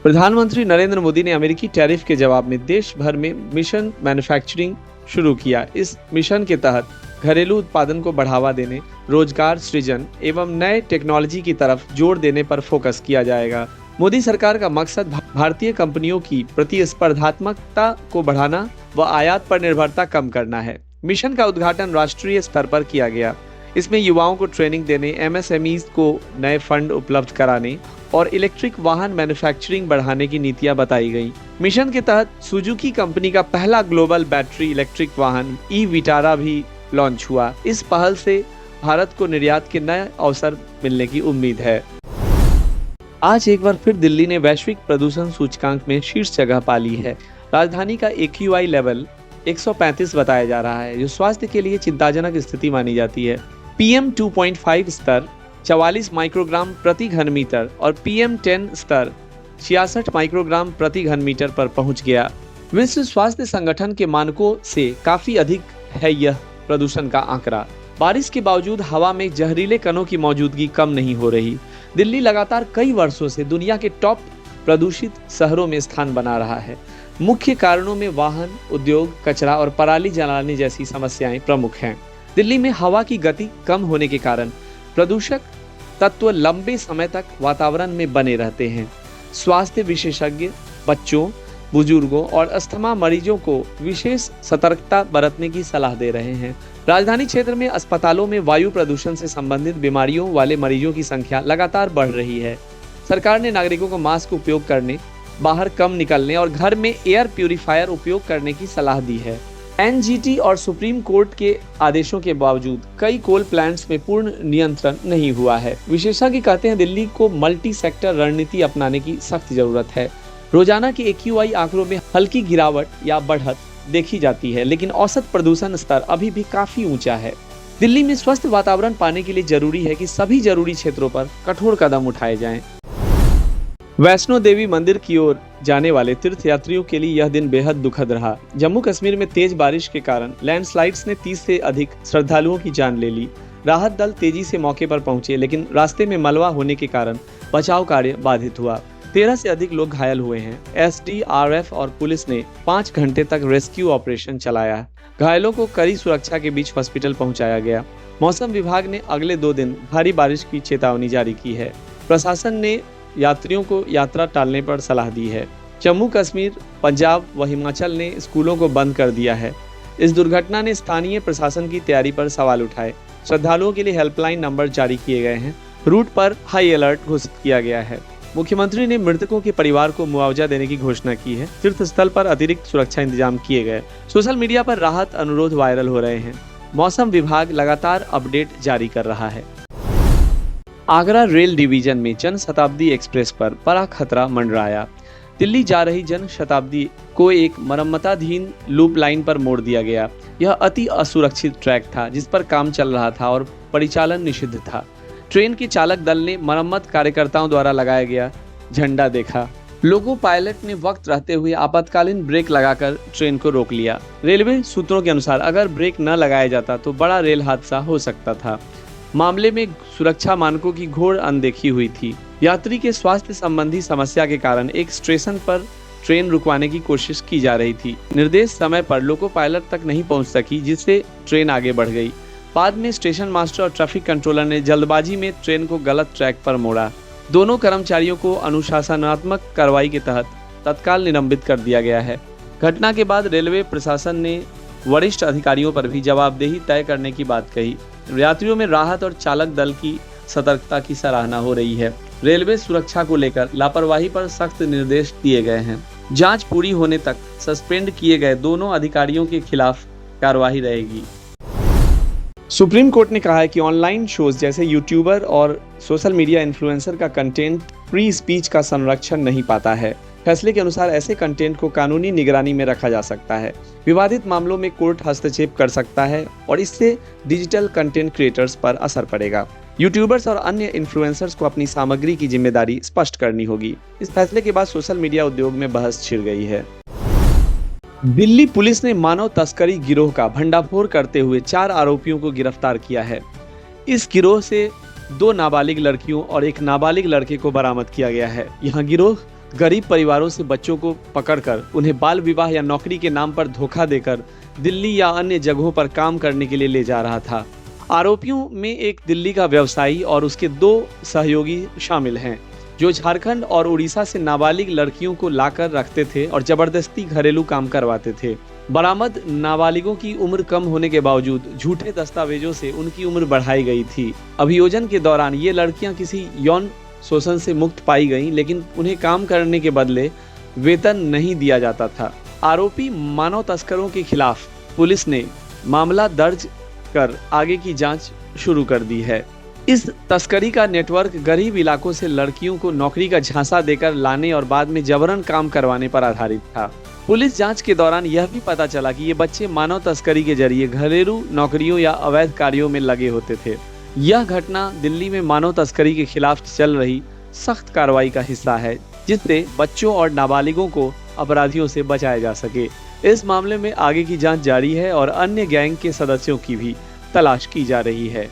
प्रधानमंत्री नरेंद्र मोदी ने अमेरिकी टैरिफ के जवाब में देश भर में मिशन मैन्युफैक्चरिंग शुरू किया। इस मिशन के तहत घरेलू उत्पादन को बढ़ावा देने, रोजगार सृजन एवं नए टेक्नोलॉजी की तरफ जोर देने पर फोकस किया जाएगा। मोदी सरकार का मकसद भारतीय कंपनियों की प्रतिस्पर्धात्मकता को बढ़ाना व आयात पर निर्भरता कम करना है। मिशन का उद्घाटन राष्ट्रीय स्तर पर किया गया। इसमें युवाओं को ट्रेनिंग देने, एमएसएमईज को नए फंड उपलब्ध कराने और इलेक्ट्रिक वाहन मैन्युफैक्चरिंग बढ़ाने की नीतियां बताई गई। मिशन के तहत सुजुकी कंपनी का पहला ग्लोबल बैटरी इलेक्ट्रिक वाहन ई विटारा भी लॉन्च हुआ। इस पहल से भारत को निर्यात के नए अवसर मिलने की उम्मीद है। आज एक बार फिर दिल्ली ने वैश्विक प्रदूषण सूचकांक में शीर्ष जगह पा ली है। राजधानी का AQI लेवल 135 बताया जा रहा है, जो स्वास्थ्य के लिए चिंताजनक स्थिति मानी जाती है। PM 2.5 स्तर 44 माइक्रोग्राम प्रति घन मीटर और PM 10 स्तर 66 माइक्रोग्राम प्रति घन मीटर पर पहुंच गया। विश्व स्वास्थ्य संगठन के मानकों से काफी अधिक है यह प्रदूषण का आंकड़ा। बारिश के बावजूद हवा में जहरीले कणों की मौजूदगी कम नहीं हो रही। दिल्ली लगातार कई वर्षों से दुनिया के टॉप प्रदूषित शहरों में स्थान बना रहा है। मुख्य कारणों में वाहन, उद्योग, कचरा और पराली जलाने जैसी समस्याएं प्रमुख हैं। दिल्ली में हवा की गति कम होने के कारण प्रदूषक तत्व लंबे समय तक वातावरण में बने रहते हैं। स्वास्थ्य विशेषज्ञ बच्चों, बुजुर्गों और अस्थमा मरीजों को विशेष सतर्कता बरतने की सलाह दे रहे हैं। राजधानी क्षेत्र में अस्पतालों में वायु प्रदूषण से संबंधित बीमारियों वाले मरीजों की संख्या लगातार बढ़ रही है। सरकार ने नागरिकों को मास्क उपयोग करने, बाहर कम निकलने और घर में एयर प्यूरिफायर उपयोग करने की सलाह दी है। NGT और सुप्रीम कोर्ट के आदेशों के बावजूद कई कोल प्लांट्स में पूर्ण नियंत्रण नहीं हुआ है। विशेषज्ञ कहते हैं दिल्ली को मल्टी सेक्टर रणनीति अपनाने की सख्त जरूरत है। रोजाना के AQI आंकड़ों में हल्की गिरावट या बढ़त देखी जाती है, लेकिन औसत प्रदूषण स्तर अभी भी काफी ऊंचा है। दिल्ली में स्वस्थ वातावरण पाने के लिए जरूरी है कि सभी जरूरी क्षेत्रों पर कठोर कदम उठाए जाएं। वैष्णो देवी मंदिर की ओर जाने वाले तीर्थयात्रियों के लिए यह दिन बेहद दुखद रहा। जम्मू कश्मीर में तेज बारिश के कारण लैंडस्लाइड्स ने 30 से अधिक श्रद्धालुओं की जान ले ली। राहत दल तेजी से मौके पर पहुंचे, लेकिन रास्ते में मलबा होने के कारण बचाव कार्य बाधित हुआ। 13 से अधिक लोग घायल हुए हैं। SDRF और पुलिस ने 5 घंटे तक रेस्क्यू ऑपरेशन चलाया। घायलों को कड़ी सुरक्षा के बीच हॉस्पिटल पहुंचाया गया। मौसम विभाग ने अगले 2 दिन भारी बारिश की चेतावनी जारी की है। प्रशासन ने यात्रियों को यात्रा टालने पर सलाह दी है। जम्मू कश्मीर, पंजाब व हिमाचल ने स्कूलों को बंद कर दिया है। इस दुर्घटना ने स्थानीय प्रशासन की तैयारी पर सवाल उठाए। श्रद्धालुओं के लिए हेल्पलाइन नंबर जारी किए गए हैं। रूट पर हाई अलर्ट घोषित किया गया है। मुख्यमंत्री ने मृतकों के परिवार को मुआवजा देने की घोषणा की है। तीर्थ स्थल पर अतिरिक्त सुरक्षा इंतजाम किए गए। सोशल मीडिया पर राहत अनुरोध वायरल हो रहे हैं। मौसम विभाग लगातार अपडेट जारी कर रहा है। आगरा रेल डिवीजन में जन शताब्दी एक्सप्रेस पर बड़ा खतरा मंडराया। दिल्ली जा रही जन शताब्दी को एक मरम्मताधीन लूप लाइन पर मोड़ दिया गया। यह अति असुरक्षित ट्रैक था जिस पर काम चल रहा था और परिचालन निषिद्ध था। ट्रेन के चालक दल ने मरम्मत कार्यकर्ताओं द्वारा लगाया गया झंडा देखा। लोको पायलट ने वक्त रहते हुए आपातकालीन ब्रेक लगाकर ट्रेन को रोक लिया। रेलवे सूत्रों के अनुसार अगर ब्रेक न लगाया जाता तो बड़ा रेल हादसा हो सकता था। मामले में सुरक्षा मानकों की घोर अनदेखी हुई थी। यात्री के स्वास्थ्य संबंधी समस्या के कारण एक स्टेशन पर ट्रेन रुकवाने की कोशिश की जा रही थी। निर्देश समय पर लोको पायलट तक नहीं पहुंच सकी, जिससे ट्रेन आगे बढ़ गई। बाद में स्टेशन मास्टर और ट्रैफिक कंट्रोलर ने जल्दबाजी में ट्रेन को गलत ट्रैक पर मोड़ा। दोनों कर्मचारियों को अनुशासनात्मक कार्रवाई के तहत तत्काल निलंबित कर दिया गया है। घटना के बाद रेलवे प्रशासन ने वरिष्ठ अधिकारियों पर भी जवाबदेही तय करने की बात कही। यात्रियों में राहत और चालक दल की सतर्कता की सराहना हो रही है। रेलवे सुरक्षा को लेकर लापरवाही पर सख्त निर्देश दिए गए हैं। जांच पूरी होने तक सस्पेंड किए गए दोनों अधिकारियों के खिलाफ कार्रवाई रहेगी। सुप्रीम कोर्ट ने कहा है कि ऑनलाइन शोज जैसे यूट्यूबर और सोशल मीडिया इन्फ्लुएंसर का कंटेंट फ्री स्पीच का संरक्षण नहीं पाता है। फैसले के अनुसार ऐसे कंटेंट को कानूनी निगरानी में रखा जा सकता है। विवादित मामलों में कोर्ट हस्तक्षेप कर सकता है और इससे डिजिटल कंटेंट क्रिएटर्स पर असर पड़ेगा। यूट्यूबर्स और अन्य इन्फ्लुएंसर्स को अपनी सामग्री की जिम्मेदारी स्पष्ट करनी होगी। इस फैसले के बाद सोशल मीडिया उद्योग में बहस छिड़ गई है। दिल्ली पुलिस ने मानव तस्करी गिरोह का भंडाफोड़ करते हुए 4 आरोपियों को गिरफ्तार किया है। इस गिरोह से 2 नाबालिग लड़कियों और 1 नाबालिग लड़के को बरामद किया गया है। यह गिरोह गरीब परिवारों से बच्चों को पकड़कर उन्हें बाल विवाह या नौकरी के नाम पर धोखा देकर दिल्ली या अन्य जगहों पर काम करने के लिए ले जा रहा था। आरोपियों में एक दिल्ली का व्यवसायी और उसके 2 सहयोगी शामिल हैं, जो झारखंड और उड़ीसा से नाबालिग लड़कियों को लाकर रखते थे और जबरदस्ती घरेलू काम करवाते थे। बरामद नाबालिगों की उम्र कम होने के बावजूद झूठे दस्तावेजों से उनकी उम्र बढ़ाई गई थी। अभियोजन के दौरान ये लड़कियां किसी यौन शोषण से मुक्त पाई गईं, लेकिन उन्हें काम करने के बदले वेतन नहीं दिया जाता था। आरोपी मानव तस्करों के खिलाफ पुलिस ने मामला दर्ज कर आगे की जांच शुरू कर दी है। इस तस्करी का नेटवर्क गरीब इलाकों से लड़कियों को नौकरी का झांसा देकर लाने और बाद में जबरन काम करवाने पर आधारित था। पुलिस जांच के दौरान यह भी पता चला कि ये बच्चे मानव तस्करी के जरिए घरेलू नौकरियों या अवैध कार्यों में लगे होते थे। यह घटना दिल्ली में मानव तस्करी के खिलाफ चल रही सख्त कार्रवाई का हिस्सा है, जिससे बच्चों और नाबालिगों को अपराधियों से बचाया जा सके। इस मामले में आगे की जांच जारी है और अन्य गैंग के सदस्यों की भी तलाश की जा रही है।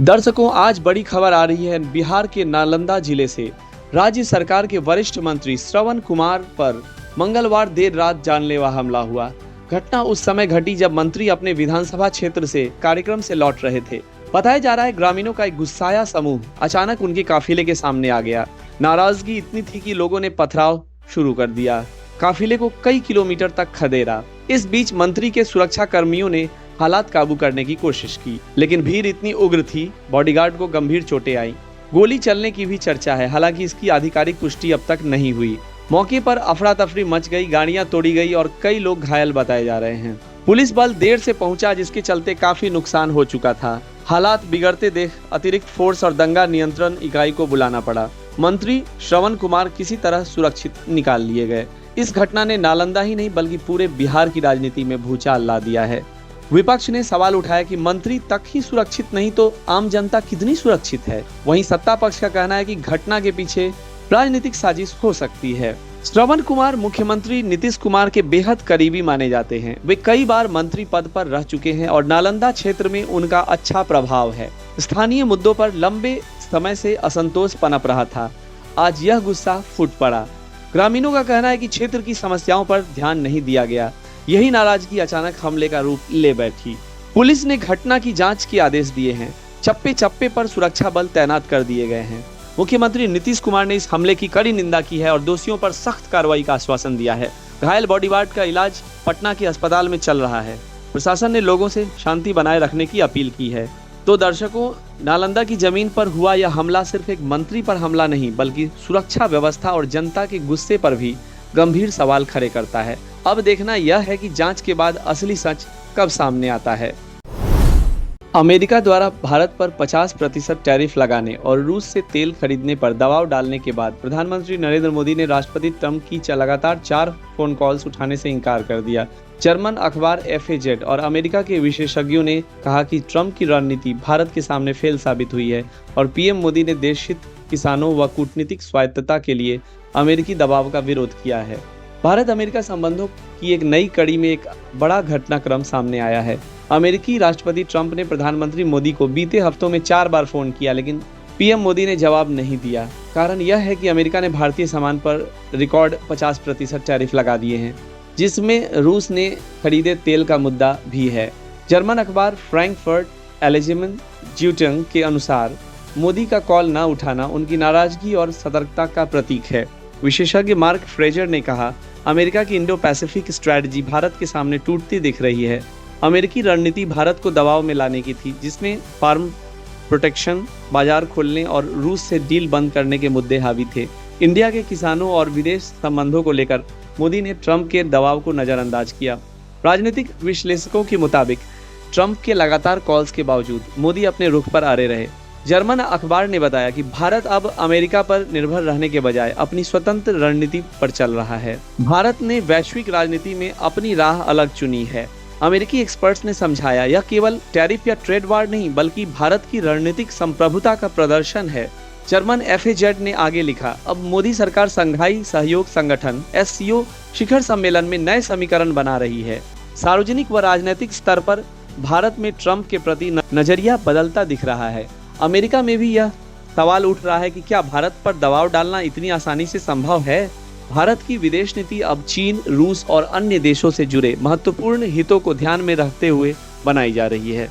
दर्शकों, आज बड़ी खबर आ रही है बिहार के नालंदा जिले से। राज्य सरकार के वरिष्ठ मंत्री श्रवण कुमार पर मंगलवार देर रात जानलेवा हमला हुआ। घटना उस समय घटी जब मंत्री अपने विधानसभा क्षेत्र से कार्यक्रम से लौट रहे थे। बताया जा रहा है ग्रामीणों का एक गुस्साया समूह अचानक उनके काफिले के सामने आ गया। नाराजगी इतनी थी कि लोगों ने पथराव शुरू कर दिया, काफिले को कई किलोमीटर तक खदेड़ा। इस बीच मंत्री के सुरक्षा कर्मियों ने हालात काबू करने की कोशिश की, लेकिन भीड़ इतनी उग्र थी, बॉडीगार्ड को गंभीर चोटें आई। गोली चलने की भी चर्चा है, हालांकि इसकी आधिकारिक पुष्टि अब तक नहीं हुई। मौके पर अफरा तफरी मच गई, गाड़ियां तोड़ी गई और कई लोग घायल बताए जा रहे हैं। पुलिस बल देर से पहुंचा, जिसके चलते काफी नुकसान हो चुका था। हालात बिगड़ते देख अतिरिक्त फोर्स और दंगा नियंत्रण इकाई को बुलाना पड़ा। मंत्री श्रवण कुमार किसी तरह सुरक्षित निकाल लिए गए। इस घटना ने नालंदा ही नहीं बल्कि पूरे बिहार की राजनीति में भूचाल ला दिया है। विपक्ष ने सवाल उठाया कि मंत्री तक ही सुरक्षित नहीं तो आम जनता कितनी सुरक्षित है। वहीं सत्ता पक्ष का कहना है कि घटना के पीछे राजनीतिक साजिश हो सकती है। श्रवण कुमार मुख्यमंत्री नीतीश कुमार के बेहद करीबी माने जाते हैं। वे कई बार मंत्री पद पर रह चुके हैं और नालंदा क्षेत्र में उनका अच्छा प्रभाव है। स्थानीय मुद्दों पर लंबे समय से असंतोष पनप रहा था। आज यह गुस्सा फूट पड़ा। ग्रामीणों का कहना है कि क्षेत्र की समस्याओं पर ध्यान नहीं दिया गया। यही नाराजगी अचानक हमले का रूप ले बैठी। पुलिस ने घटना की जांच के आदेश दिए हैं। चप्पे चप्पे पर सुरक्षा बल तैनात कर दिए गए हैं। मुख्यमंत्री नीतीश कुमार ने इस हमले की कड़ी निंदा की है और दोषियों पर सख्त कार्रवाई का आश्वासन दिया है। घायल बॉडीगार्ड का इलाज पटना के अस्पताल में चल रहा है। प्रशासन ने लोगों से शांति बनाए रखने की अपील की है। तो दर्शकों, नालंदा की जमीन पर हुआ यह हमला सिर्फ एक मंत्री पर हमला नहीं बल्कि सुरक्षा व्यवस्था और जनता के गुस्से पर भी गंभीर सवाल खड़े करता है। अब देखना यह है कि जांच के बाद असली सच कब सामने आता है। अमेरिका द्वारा भारत पर 50% टैरिफ लगाने और रूस से तेल खरीदने पर दबाव डालने के बाद प्रधानमंत्री नरेंद्र मोदी ने राष्ट्रपति ट्रंप की लगातार 4 फोन कॉल्स उठाने से इनकार कर दिया। जर्मन अखबार FAZ और अमेरिका के विशेषज्ञों ने कहा कि ट्रंप की रणनीति भारत के सामने फेल साबित हुई है और पीएम मोदी ने देशहित, किसानों व कूटनीतिक स्वायत्तता के लिए अमेरिकी दबाव का विरोध किया है। भारत अमेरिका संबंधों की एक नई कड़ी में एक बड़ा घटनाक्रम सामने आया है। अमेरिकी राष्ट्रपति ट्रंप ने प्रधानमंत्री मोदी को बीते हफ्तों में 4 बार फोन किया, लेकिन पीएम मोदी ने जवाब नहीं दिया। कारण यह है कि अमेरिका ने भारतीय सामान पर रिकॉर्ड 50% टैरिफ लगा दिए हैं, जिसमें रूस ने खरीदे तेल का मुद्दा भी है। जर्मन अखबार फ्रैंकफर्ट एलेजेमेन ज्यूटंग के अनुसार मोदी का कॉल न उठाना उनकी नाराजगी और सतर्कता का प्रतीक है। विशेषज्ञ मार्क फ्रेजर ने कहा, अमेरिका की इंडो पैसिफिक स्ट्रैटेजी भारत के सामने टूटती दिख रही है। अमेरिकी रणनीति भारत को दबाव में लाने की थी, जिसमें फार्म प्रोटेक्शन, बाजार खोलने और रूस से डील बंद करने के मुद्दे हावी थे। इंडिया के किसानों और विदेश संबंधों को लेकर मोदी ने ट्रंप के दबाव को नजरअंदाज किया। राजनीतिक विश्लेषकों के मुताबिक ट्रंप के लगातार कॉल्स के बावजूद मोदी अपने रुख पर अड़े रहे। जर्मन अखबार ने बताया कि भारत अब अमेरिका पर निर्भर रहने के बजाय अपनी स्वतंत्र रणनीति पर चल रहा है। भारत ने वैश्विक राजनीति में अपनी राह अलग चुनी है। अमेरिकी एक्सपर्ट्स ने समझाया, यह केवल टैरिफ या ट्रेड वार नहीं बल्कि भारत की रणनीतिक संप्रभुता का प्रदर्शन है। जर्मन FAZ ने आगे लिखा, अब मोदी सरकार संघाई सहयोग संगठन SCO शिखर सम्मेलन में नए समीकरण बना रही है। सार्वजनिक व राजनीतिक स्तर पर भारत में ट्रंप के प्रति नजरिया बदलता दिख रहा है। अमेरिका में भी यह सवाल उठ रहा है कि क्या भारत पर दबाव डालना इतनी आसानी से संभव है? भारत की विदेश नीति अब चीन, रूस और अन्य देशों से जुड़े महत्वपूर्ण हितों को ध्यान में रखते हुए बनाई जा रही है।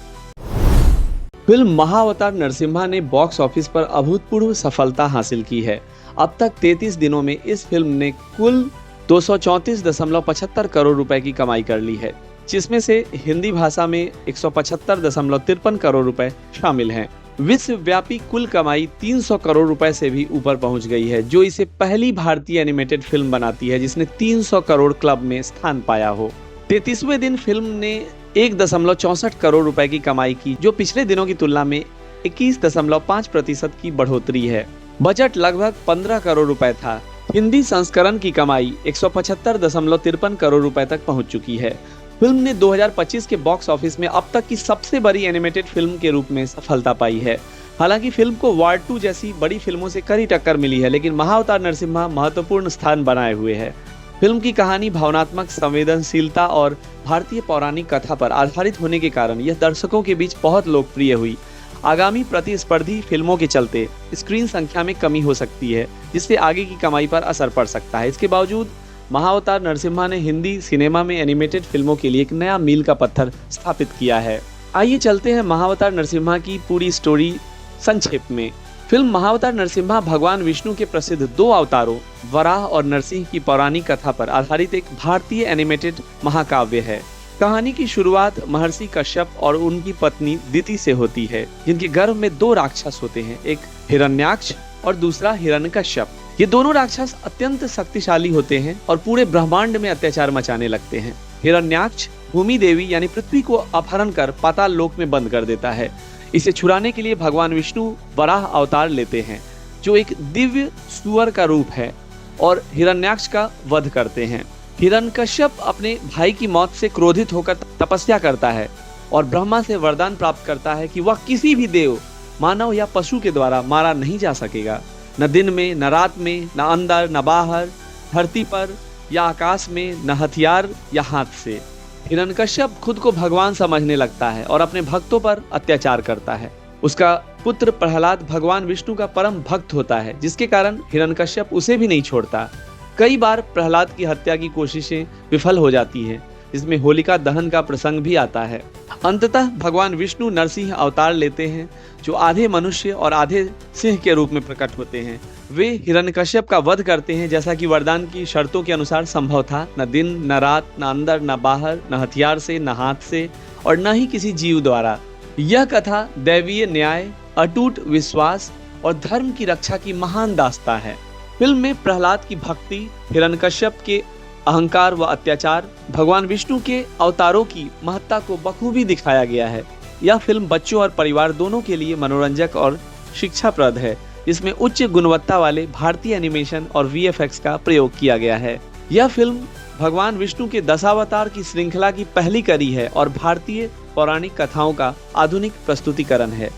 फिल्म महाअवतार नरसिम्हा ने बॉक्स ऑफिस पर अभूतपूर्व सफलता हासिल की है। अब तक 33 दिनों में इस फिल्म ने कुल 234.75 करोड़ रुपए की कमाई कर ली है, जिसमें से हिंदी भाषा में 175.53 करोड़ रुपए शामिल हैं। विश्वव्यापी कुल कमाई 300 करोड़ रुपए से भी ऊपर पहुंच गई है, जो इसे पहली भारतीय एनिमेटेड फिल्म बनाती है जिसने 300 करोड़ क्लब में स्थान पाया हो। 33वें दिन फिल्म ने 1.64 करोड़ रुपए की कमाई की, जो पिछले दिनों की तुलना में 21.5% की बढ़ोतरी है। बजट लगभग 15 करोड़ रुपए था। हिंदी संस्करण की कमाई 175.53 करोड़ रुपए तक पहुंच चुकी है। फिल्म ने 2025 के बॉक्स ऑफिस में अब तक की सबसे बड़ी एनिमेटेड फिल्म के रूप में सफलता पाई है। हालांकि फिल्म को वार 2 जैसी बड़ी फिल्मों से कड़ी टक्कर मिली है, लेकिन महाअवतार नरसिम्हा महत्वपूर्ण स्थान बनाए हुए है। फिल्म की कहानी भावनात्मक संवेदनशीलता और भारतीय पौराणिक कथा पर आधारित होने के कारण यह दर्शकों के बीच बहुत लोकप्रिय हुई। आगामी प्रतिस्पर्धी फिल्मों के चलते स्क्रीन संख्या में कमी हो सकती है, जिससे आगे की कमाई पर असर पड़ सकता है। इसके बावजूद महाअवतार नरसिम्हा ने हिंदी सिनेमा में एनिमेटेड फिल्मों के लिए एक नया मील का पत्थर स्थापित किया है। आइए चलते हैं महाअवतार नरसिम्हा की पूरी स्टोरी संक्षेप में। फिल्म महाअवतार नरसिम्हा भगवान विष्णु के प्रसिद्ध 2 अवतारों वराह और नरसिंह की पौराणिक कथा पर आधारित एक भारतीय एनिमेटेड महाकाव्य है। कहानी की शुरुआत महर्षि कश्यप और उनकी पत्नी दिति से होती है, जिनके गर्भ में 2 राक्षस होते हैं, एक हिरण्याक्ष और दूसरा हिरण्यकश्यप। ये दोनों राक्षस अत्यंत शक्तिशाली होते हैं और पूरे ब्रह्मांड में अत्याचार मचाने लगते हैं। हिरण्याक्ष भूमि देवी यानी पृथ्वी को अपहरण कर पाताल लोक में बंद कर देता है। इसे छुड़ाने के लिए भगवान विष्णु वराह अवतार लेते हैं, जो एक दिव्य सुअर का रूप है, और हिरण्याक्ष का वध करते हैं। हिरण्यकश्यप अपने भाई की मौत से क्रोधित होकर तपस्या करता है और ब्रह्मा से वरदान प्राप्त करता है कि वह किसी भी देव, मानव या पशु के द्वारा मारा नहीं जा सकेगा। न दिन में, न रात में, न अंदर, न बाहर, धरती पर या आकाश में, न हथियार या हाथ से। हिरण्यकश्यप खुद को भगवान समझने लगता है और अपने भक्तों पर अत्याचार करता है। उसका पुत्र प्रहलाद भगवान विष्णु का परम भक्त होता है, जिसके कारण हिरण्यकश्यप उसे भी नहीं छोड़ता। कई बार प्रहलाद की हत्या की कोशिशें विफल हो जाती हैं, जिसमें होलिका दहन का प्रसंग भी आता है। अंततः भगवान विष्णु नरसिंह अवतार लेते हैं, जो आधे मनुष्य और आधे सिंह के रूप में प्रकट होते हैं। वे हिरण्यकश्यप का वध करते हैं, जैसा कि वरदान की शर्तों के अनुसार संभव था। न दिन, न रात, न अंदर, न बाहर, न हथियार से, न हाथ से, और न ही किसी जीव द्वारा। यह कथा दैवीय न्याय, अटूट विश्वास और धर्म की रक्षा की महान दास्तां है। फिल्म में प्रहलाद की भक्ति, हिरण्यकश्यप के अहंकार व अत्याचार, भगवान विष्णु के अवतारों की महत्ता को बखूबी दिखाया गया है। यह फिल्म बच्चों और परिवार दोनों के लिए मनोरंजक और शिक्षाप्रद है, जिसमें उच्च गुणवत्ता वाले भारतीय एनिमेशन और VFX का प्रयोग किया गया है। यह फिल्म भगवान विष्णु के दशावतार की श्रृंखला की पहली कड़ी है और भारतीय पौराणिक कथाओं का आधुनिक प्रस्तुतिकरण है।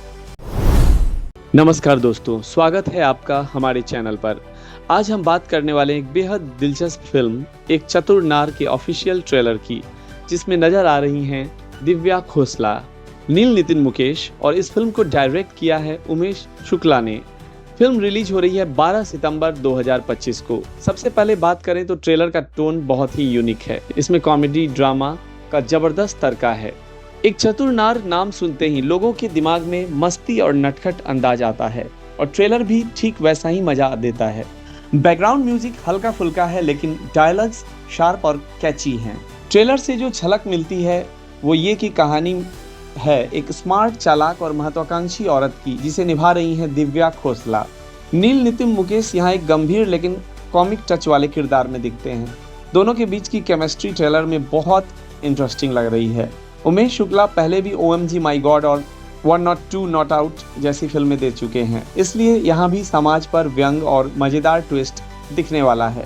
नमस्कार दोस्तों, स्वागत है आपका हमारे चैनल पर। आज हम बात करने वाले एक बेहद दिलचस्प फिल्म एक चतुर नार के ऑफिशियल ट्रेलर की, जिसमें नजर आ रही हैं दिव्या खोसला, नील नितिन मुकेश, और इस फिल्म को डायरेक्ट किया है उमेश शुक्ला ने। फिल्म रिलीज हो रही है 12 सितंबर 2025 को। सबसे पहले बात करें तो ट्रेलर का टोन बहुत ही यूनिक है। इसमें कॉमेडी ड्रामा का जबरदस्त तड़का है। एक चतुर नार नाम सुनते ही लोगों के दिमाग में मस्ती और नटखट अंदाज आता है, और ट्रेलर भी ठीक वैसा ही मजा देता है। बैकग्राउंड म्यूजिक हल्का फुल्का है, लेकिन डायलॉग्स शार्प और कैची हैं। ट्रेलर से जो झलक मिलती है वो ये कि कहानी है एक स्मार्ट, चालाक और महत्वाकांक्षी औरत की, जिसे निभा रही हैं दिव्या खोसला। नील नितिन मुकेश यहाँ एक गंभीर लेकिन कॉमिक टच वाले किरदार में दिखते हैं। दोनों के बीच की केमिस्ट्री ट्रेलर में बहुत इंटरेस्टिंग लग रही है। उमेश शुक्ला पहले भी OMG माई गॉड और 1 Not 2 Not Out जैसी फिल्में दे चुके हैं, इसलिए यहाँ भी समाज पर व्यंग और मजेदार ट्विस्ट दिखने वाला है।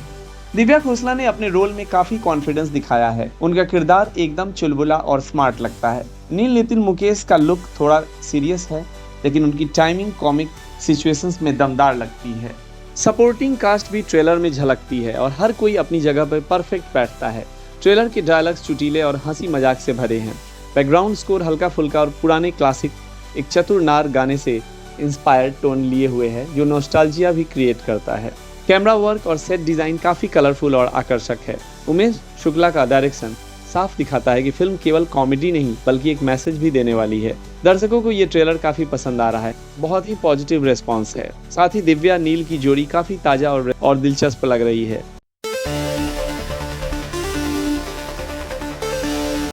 दिव्या खोसला ने अपने रोल में काफी कॉन्फिडेंस दिखाया है। उनका किरदार एकदम चुलबुला और स्मार्ट लगता है। नील नितिन मुकेश का लुक थोड़ा सीरियस है, लेकिन उनकी टाइमिंग कॉमिक सिचुएशंस में दमदार लगती है। सपोर्टिंग कास्ट भी ट्रेलर में झलकती है और हर कोई अपनी जगह पर परफेक्ट बैठता है। ट्रेलर के डायलॉग्स चुटीले और हंसी मजाक से भरे हैं। बैकग्राउंड स्कोर हल्का फुल्का और पुराने क्लासिक एक चतुर नार गाने से इंस्पायर्ड टोन लिए हुए है जो नॉस्टैल्जिया भी क्रिएट करता है। कैमरा वर्क और सेट डिज़ाइन काफ़ी कलरफुल और आकर्षक है। उमेश शुक्ला का डायरेक्शन साफ दिखाता है कि फिल्म केवल कॉमेडी नहीं बल्कि एक मैसेज भी देने वाली है। दर्शकों को ये ट्रेलर काफ़ी पसंद आ रहा है, बहुत ही पॉजिटिव रिस्पॉन्स है। साथ ही दिव्या नील की जोड़ी काफ़ी ताज़ा और दिलचस्प लग रही है।